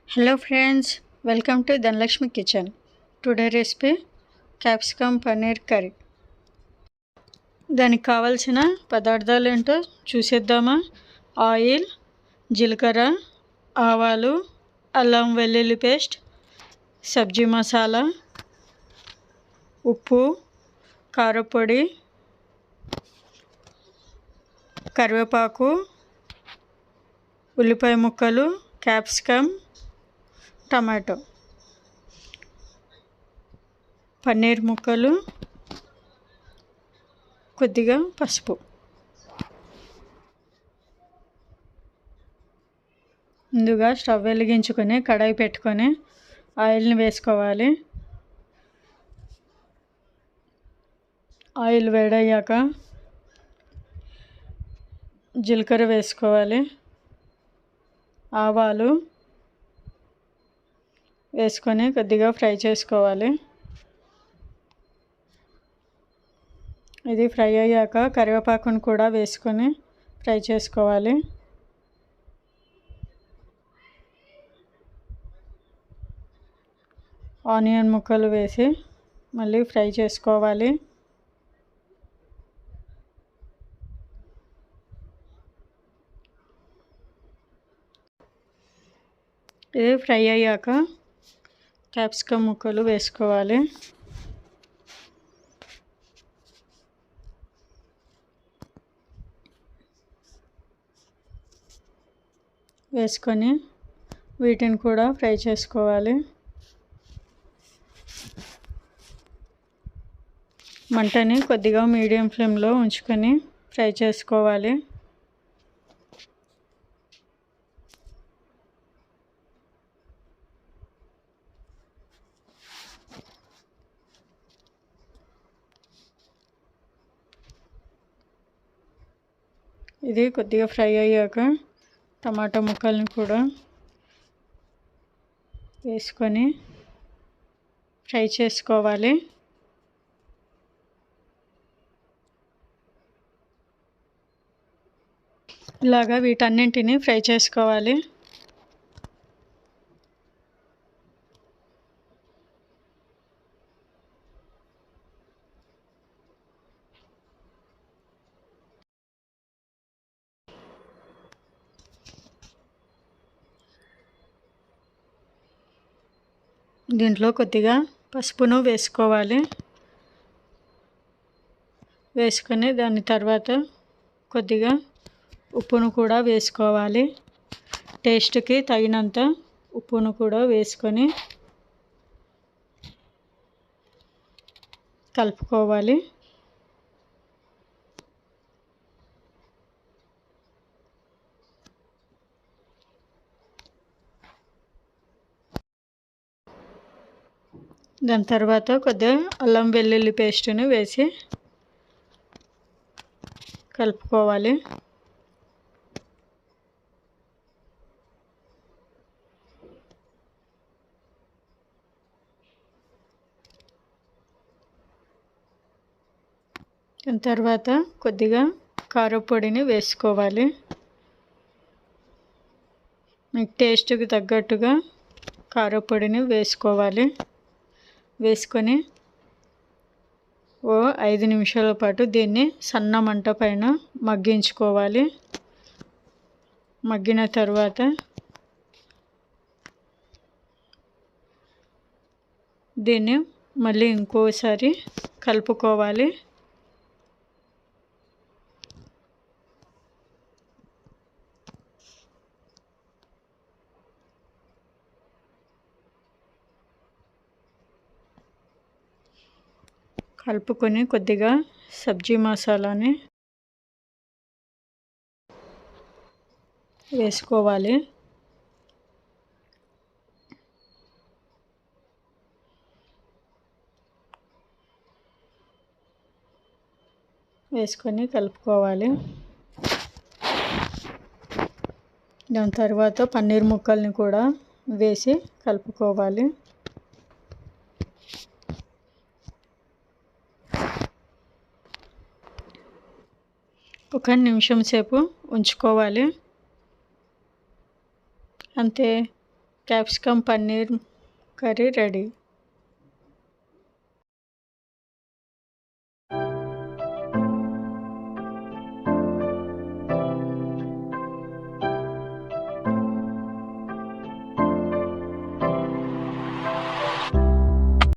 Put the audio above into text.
Hello friends, welcome to Dhanalakshmi kitchen. Today recipe capsicum paneer curry. దానికి కావాల్సిన పదార్థాలు ఏంటో చూసేద్దామా. ఆయిల్, జీలకర్ర, ఆవాలు, అల్లం వెల్లుల్లి పేస్ట్, సబ్జీ మసాలా, ఉప్పు, కారపొడి, కరివేపాకు, ఉల్లిపాయ ముక్కలు, క్యాప్సికమ్, టమాటో, పన్నీర్ ముక్కలు, కొద్దిగా పసుపు. ముందుగా స్టవ్ వెలిగించుకొని కడాయి పెట్టుకొని ఆయిల్ని వేసుకోవాలి. ఆయిల్ వేడయ్యాక జీలకర్ర వేసుకోవాలి. ఆవాలు వేసుకొని కొద్దిగా ఫ్రై చేసుకోవాలి. ఇది ఫ్రై అయ్యాక కరివేపాకును కూడా వేసుకొని ఫ్రై చేసుకోవాలి. ఆనియన్ ముక్కలు వేసి మళ్ళీ ఫ్రై చేసుకోవాలి. ఇది ఫ్రై అయ్యాక క్యాప్సికమ్ ముక్కలు వేసుకోవాలి. వేసుకొని వీటిని కూడా ఫ్రై చేసుకోవాలి. మంటని కొద్దిగా మీడియం ఫ్లేమ్లో ఉంచుకొని ఫ్రై చేసుకోవాలి. ఇది కొద్దిగా ఫ్రై అయ్యాక టమాటా ముక్కల్ని కూడా వేసుకొని ఫ్రై చేసుకోవాలి. ఇలాగా వీటన్నింటినీ ఫ్రై చేసుకోవాలి. దీంట్లో కొద్దిగా పసుపును వేసుకోవాలి. వేసుకొని దాని తర్వాత కొద్దిగా ఉప్పును కూడా వేసుకోవాలి. టేస్ట్కి తగినంత ఉప్పును కూడా వేసుకొని కలుపుకోవాలి. దాని తర్వాత కొద్దిగా అల్లం వెల్లుల్లి పేస్ట్ని వేసి కలుపుకోవాలి. దాని తర్వాత కొద్దిగా కారపొడిని వేసుకోవాలి. మీకు టేస్ట్కి తగ్గట్టుగా కారపొడిని వేసుకోవాలి. వేసుకొని 5 నిమిషాల పాటు దీన్ని సన్న మంట పైన మగ్గించుకోవాలి. మగ్గిన తర్వాత దీన్ని మళ్ళీ ఇంకోసారి కలుపుకోవాలి. కలుపుకొని కొద్దిగా సబ్జీ మసాలాని వేసుకోవాలి. వేసుకొని కలుపుకోవాలి. దాని తర్వాత పన్నీర్ ముక్కల్ని కూడా వేసి కలుపుకోవాలి. ఒక నిమిషం సేపు ఉంచుకోవాలి. అంతే, capsicum paneer curry ready.